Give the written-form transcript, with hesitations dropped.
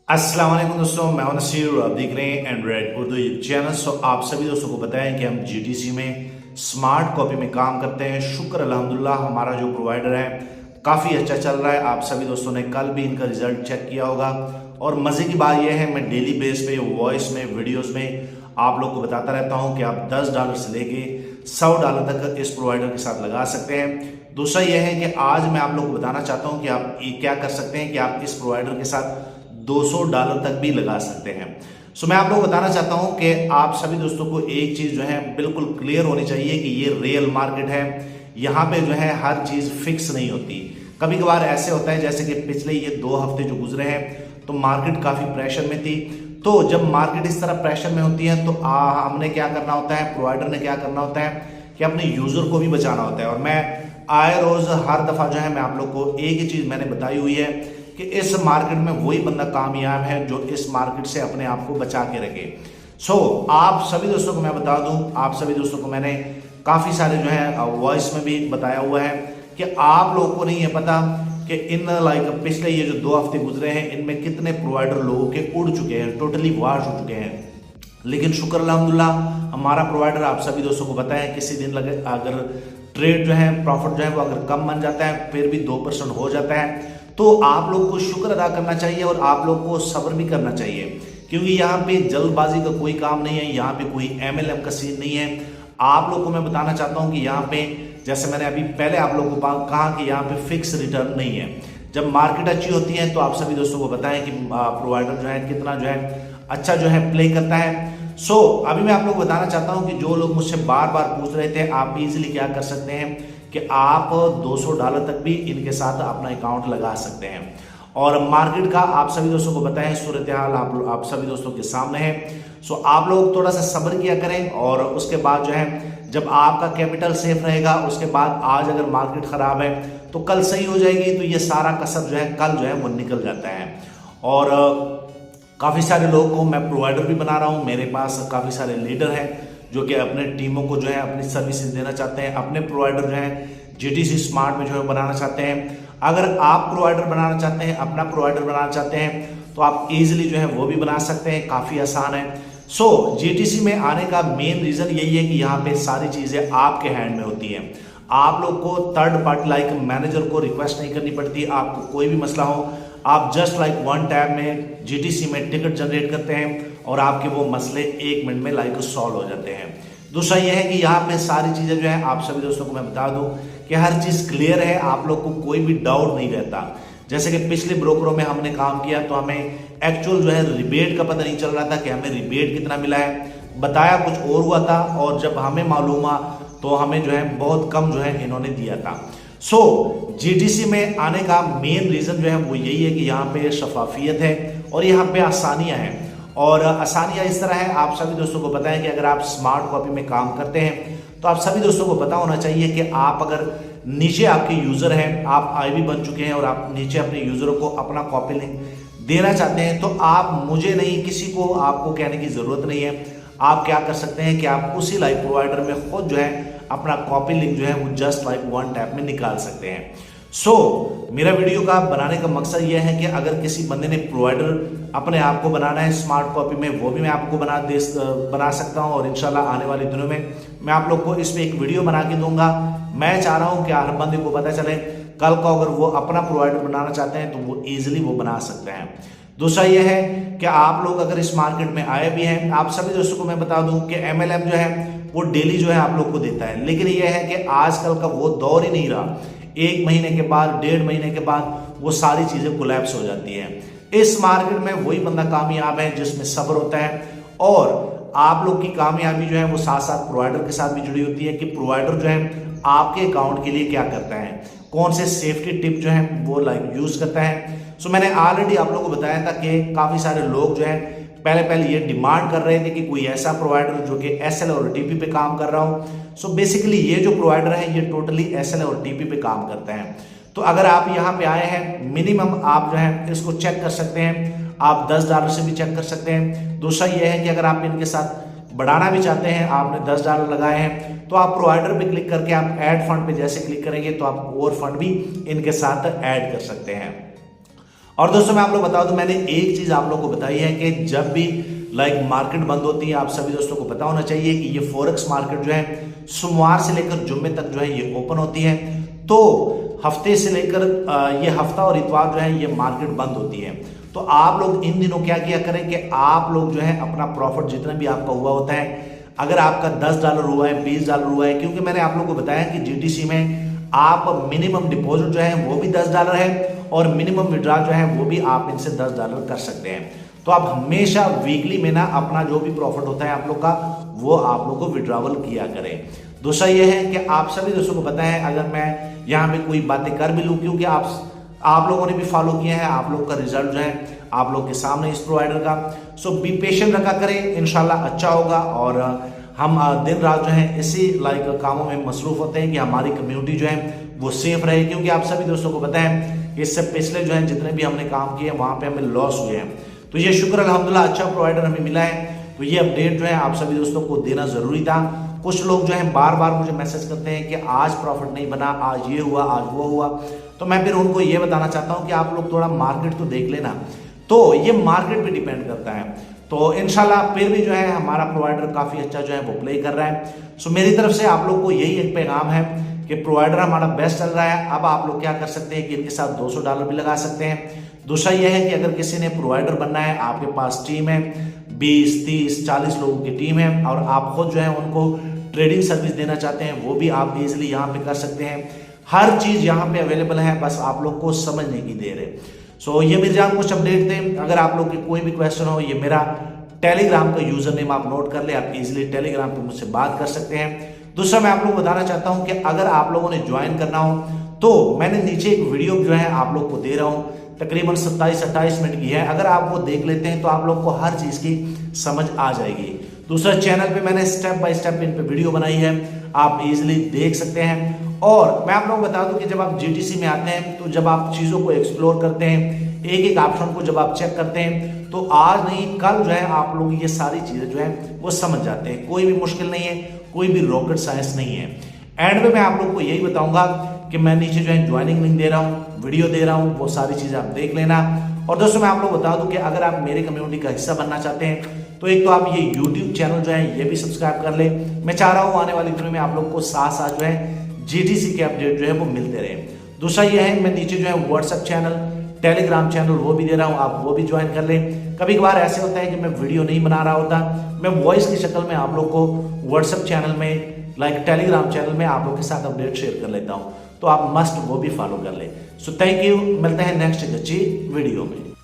अस्सलाम वालेकुम दोस्तों, मैं हूं नसीर और आप देख रहे हैं एंड्रॉइड उर्दू चैनल। आप सभी दोस्तों को बताएं कि हम जीटीसी में स्मार्ट कॉपी में काम करते हैं। शुक्र अल्हम्दुलिल्लाह, हमारा जो प्रोवाइडर है काफ़ी अच्छा चल रहा है। आप सभी दोस्तों ने कल भी इनका रिजल्ट चेक किया होगा और मज़े की बात यह है, मैं डेली बेस पे वॉइस में वीडियोज़ में आप लोग को बताता रहता हूँ कि आप $10 से लेके $100 तक इस प्रोवाइडर के साथ लगा सकते हैं। दूसरा यह है कि आज मैं आप लोग को बताना चाहता हूँ कि आप क्या कर सकते हैं कि आप इस प्रोवाइडर के साथ $200 तक भी लगा सकते हैं। मैं आप लोग बताना चाहता हूं कि आप सभी दोस्तों को एक चीज जो है बिल्कुल क्लियर होनी चाहिए कि ये रियल मार्केट है। यहाँ पे जो है हर चीज फिक्स नहीं होती। कभी कभार ऐसे होता है जैसे कि पिछले ये 2 हफ्ते जो गुजरे हैं तो मार्केट काफी प्रेशर में थी। तो जब मार्केट इस तरह प्रेशर में होती है तो हमने क्या करना होता है, प्रोवाइडर ने क्या करना होता है कि अपने यूजर को भी बचाना होता है। और मैं आए रोज हर दफा जो है मैं आप लोग को एक ही चीज मैंने बताई हुई है कि इस मार्केट में वही बंदा कामयाब है जो इस मार्केट से अपने आप को बचा के रखे। आप सभी दोस्तों को मैं बता दूं, आप सभी दोस्तों को मैंने काफी सारे जो है वॉइस में भी बताया हुआ है कि आप लोगों को नहीं है पता कि इन पिछले ये जो 2 हफ्ते गुजरे हैं इनमें कितने प्रोवाइडर लोगों के उड़ चुके हैं, टोटली वॉश हो चुके हैं। लेकिन शुक्र अल्हम्दुलिल्लाह, हमारा प्रोवाइडर आप सभी दोस्तों को पता है किसी दिन लगे अगर ट्रेड जो है प्रॉफिट जो है वो अगर कम बन जाता है फिर भी 2% हो जाता है तो आप लोग को शुक्र अदा करना चाहिए और आप लोग को सब्र भी करना चाहिए, क्योंकि यहाँ पे जल्दबाजी का कोई काम नहीं है, यहाँ पे कोई MLM का सीन नहीं है। आप लोग को मैं बताना चाहता हूँ कि यहाँ पे जैसे मैंने अभी पहले आप लोगों को कहा कि यहाँ पे फिक्स रिटर्न नहीं है। जब मार्केट अच्छी होती है तो आप सभी दोस्तों को बताएं कि प्रोवाइडर जो है कितना जो है अच्छा जो है प्ले करता है। अभी मैं आप लोग को बताना चाहता हूँ कि जो लोग मुझसे बार बार पूछ रहे थे, आप इजीली क्या कर सकते हैं कि आप $200 तक भी इनके साथ अपना अकाउंट लगा सकते हैं। और मार्केट का आप सभी दोस्तों को बताएं, सूरत हाल आप सभी दोस्तों के सामने है। आप लोग थोड़ा सा सब्र किया करें और उसके बाद जो है जब आपका कैपिटल सेफ रहेगा उसके बाद आज अगर मार्केट खराब है तो कल सही हो जाएगी, तो ये सारा कसर जो है कल जो है वो निकल जाता है। और काफ़ी सारे लोगों को मैं प्रोवाइडर भी बना रहा हूँ। मेरे पास काफ़ी सारे लीडर हैं जो कि अपने टीमों को जो है अपनी सर्विसेज देना चाहते हैं, अपने प्रोवाइडर जो है जीटीसी स्मार्ट में जो है बनाना चाहते हैं। अगर आप प्रोवाइडर बनाना चाहते हैं, अपना प्रोवाइडर बनाना चाहते हैं तो आप इजीली जो है वो भी बना सकते हैं, काफ़ी आसान है। जीटीसी में आने का मेन रीज़न यही है कि यहाँ पे सारी चीज़ें आपके हैंड में होती हैं। आप लोग को थर्ड पार्टी लाइक मैनेजर को रिक्वेस्ट नहीं करनी पड़ती। आपको कोई भी मसला हो, आप जस्ट लाइक वन टैब में जीटीसी में टिकट जनरेट करते हैं और आपके वो मसले 1 मिनट में लाइक सॉल्व हो जाते हैं। दूसरा यह है कि यहाँ पे सारी चीज़ें जो है आप सभी दोस्तों को मैं बता दूं कि हर चीज़ क्लियर है, आप लोग को कोई भी डाउट नहीं रहता। जैसे कि पिछले ब्रोकरों में हमने काम किया तो हमें एक्चुअल जो है रिबेट का पता नहीं चल रहा था कि हमें रिबेट कितना मिला है, बताया कुछ और हुआ था और जब हमें मालूम हुआ तो हमें जो है बहुत कम जो है इन्होंने दिया था। जीटीसी में आने का मेन रीज़न जो है वो यही है कि यहाँ पे शफाफियत है और यहाँ पे आसानियाँ हैं। और आसानियाँ इस तरह है, आप सभी दोस्तों को बताएं कि अगर आप स्मार्ट कॉपी में काम करते हैं तो आप सभी दोस्तों को पता होना चाहिए कि आप अगर नीचे आपके यूज़र हैं, आप IB बन चुके हैं और आप नीचे अपने यूज़रों को अपना कॉपी लिंक देना चाहते हैं तो आप मुझे नहीं, किसी को आपको कहने की ज़रूरत नहीं है। आप क्या कर सकते हैं कि आप उसी लाइव प्रोवाइडर में खुद जो है अपना कॉपी लिंक जो है वो जस्ट लाइक वन टैप में निकाल सकते हैं। मेरा वीडियो का बनाने का मकसद यह है कि अगर किसी बंदे ने प्रोवाइडर अपने आप को बनाना है स्मार्ट कॉपी में, वो भी मैं आपको बना सकता हूं और इंशाल्लाह आने वाले दिनों में मैं आप लोग को इस पे एक वीडियो बना के दूंगा। मैं चाह रहा हूं कि हर बंदे को पता चले, कल को अगर वो अपना प्रोवाइडर बनाना चाहते हैं तो वो ईजिली वो बना सकते हैं। दूसरा यह है कि आप लोग अगर इस मार्केट में आए भी हैं, आप सभी दोस्तों को मैं बता दूं कि MLM जो है वो डेली जो है आप लोग को देता है, लेकिन यह है कि आजकल का वो दौर ही नहीं रहा। 1 महीने के बाद, 1.5 महीने के बाद वो सारी चीजें कोलैप्स हो जाती हैं। इस मार्केट में वही बंदा कामयाब है जिसमें सब्र होता है और आप लोग की कामयाबी जो है वो साथ साथ प्रोवाइडर के साथ भी जुड़ी होती है कि प्रोवाइडर जो है आपके अकाउंट के लिए क्या करता है, कौन से सेफ्टी टिप जो है वो लाइक यूज करता है। मैंने ऑलरेडी आप लोगों को बताया था कि काफी सारे लोग जो है पहले ये डिमांड कर रहे थे कि कोई ऐसा प्रोवाइडर जो कि SL और TP पे काम कर रहा हो। बेसिकली ये जो प्रोवाइडर है ये टोटली SL और TP पे काम करते हैं। तो अगर आप यहाँ पे आए हैं, मिनिमम आप जो है इसको चेक कर सकते हैं, आप $10 से भी चेक कर सकते हैं। दूसरा ये है कि अगर आप इनके साथ बढ़ाना भी चाहते हैं, आपने $10 लगाए हैं तो आप प्रोवाइडर पे क्लिक करके आप ऐड फंड पे जैसे क्लिक करेंगे तो आप और फंड भी इनके साथ ऐड कर सकते हैं। और दोस्तों मैं आप लोग बता दूं, मैंने एक चीज आप लोग को बताई है कि जब भी मार्केट बंद होती है, आप सभी दोस्तों को पता होना चाहिए कि ये फॉरेक्स मार्केट जो है सोमवार से लेकर जुम्मे तक जो है ये ओपन होती है। तो हफ्ते से लेकर ये हफ्ता और इतवार जो है ये मार्केट बंद होती है। तो आप लोग इन दिनों क्या किया करें कि आप लोग जो है अपना प्रॉफिट जितना भी आपका हुआ होता है, अगर आपका $10 हुआ है, $20 हुआ है, क्योंकि मैंने आप लोगों को बताया कि जीटीसी में आप मिनिमम डिपॉजिट जो है वो भी $10 है और मिनिमम विड्रॉ जो है वो भी आप इनसे $10 कर सकते हैं। तो आप हमेशा वीकली में ना अपना जो भी प्रॉफिट होता है आप लोग का, वो आप लोग को विड्रॉवल किया करें। दूसरा ये है कि आप सभी दोस्तों को पता है, अगर मैं यहाँ पे कोई बातें कर भी लूँ, क्योंकि आप लोगों ने भी फॉलो किया है, आप लोग का रिजल्ट जो है आप लोग के सामने इस प्रोवाइडर का। सो बी पेशेंट रखा करें, इंशाल्लाह अच्छा होगा। और हम दिन रात जो है इसी कामों में मसरूफ होते हैं कि हमारी कम्युनिटी जो है वो सेफ रहे, क्योंकि आप सभी दोस्तों को पता है इससे पिछले जो है जितने भी हमने काम किए वहां पे हमें लॉस हुए हैं। तो ये शुक्र अल्हम्दुलिल्लाह अच्छा प्रोवाइडर हमें मिला है। तो ये अपडेट जो है आप सभी दोस्तों को देना जरूरी था। कुछ लोग जो है बार बार मुझे मैसेज करते हैं कि आज प्रॉफिट नहीं बना, आज ये हुआ, आज वो हुआ। तो मैं फिर उनको ये बताना चाहता हूँ कि आप लोग थोड़ा मार्केट तो देख लेना। तो ये मार्केट पे डिपेंड करता है। तो इंशाल्लाह फिर भी जो है हमारा प्रोवाइडर काफी अच्छा जो है वो प्ले कर रहा है। सो मेरी तरफ से आप लोग को यही एक पैगाम है कि प्रोवाइडर हमारा बेस्ट चल रहा है। अब आप लोग क्या कर सकते हैं कि इनके साथ $200 भी लगा सकते हैं। दूसरा यह है कि अगर किसी ने प्रोवाइडर बनना है, आपके पास टीम है, 20, 30, 40 लोगों की टीम है और आप खुद जो है उनको ट्रेडिंग सर्विस देना चाहते हैं, वो भी आप इजीली यहाँ पे कर सकते हैं। हर चीज यहाँ पे अवेलेबल है, बस आप लोग को समझने की देर है। सो ये मेरे जहाँ कुछ अपडेट थे। अगर आप लोग के कोई भी क्वेश्चन हो, ये मेरा टेलीग्राम का यूजर नेम आप नोट कर ले, आप इजीली टेलीग्राम पे मुझसे बात कर सकते हैं। दूसरा मैं आप लोग को बताना चाहता हूं कि अगर आप लोगों ने ज्वाइन करना हो तो मैंने नीचे एक वीडियो जो है आप लोग को दे रहा हूं, तकरीबन 27-28 मिनट की है। अगर आप वो देख लेते हैं तो आप लोग को हर चीज की समझ आ जाएगी। दूसरा चैनल पे मैंने स्टेप बाय स्टेप इन पे वीडियो बनाई है, आप इजीली देख सकते हैं। और मैं आप लोगों को बता दूं कि जब आप जीटीसी में आते हैं तो जब आप चीजों को एक्सप्लोर करते हैं, एक एक ऑप्शन को जब आप चेक करते हैं, तो आज नहीं कल जो है आप लोग ये सारी चीजें जो है वो समझ जाते हैं। कोई भी मुश्किल नहीं है, कोई भी रॉकेट साइंस नहीं है। एंड में मैं आप लोग को यही बताऊंगा कि मैं नीचे जो है ज्वाइनिंग लिंक दे रहा हूँ, वीडियो दे रहा हूँ, वो सारी चीजें आप देख लेना। और दोस्तों मैं आप लोग बता दूं कि अगर आप मेरे कम्युनिटी का हिस्सा बनना चाहते हैं तो एक तो आप ये यूट्यूब चैनल जो है ये भी सब्सक्राइब कर ले। मैं चाह रहा हूँ आने वाली दिनों में आप लोग को साथ साथ जो है जीटीसी के अपडेट जो है वो मिलते रहे। दूसरा ये है, मैं नीचे जो है व्हाट्सएप चैनल, टेलीग्राम चैनल वो भी दे रहा हूँ, आप वो भी ज्वाइन कर लें। कभी कभार ऐसे होता है कि मैं वीडियो नहीं बना रहा होता, मैं वॉइस की शक्ल में आप लोग को व्हाट्सएप चैनल में टेलीग्राम चैनल में आप लोग के साथ अपडेट शेयर कर लेता हूँ। तो आप मस्ट वो भी फॉलो कर ले। सो थैंक यू, मिलते हैं नेक्स्ट एक अच्छी वीडियो में।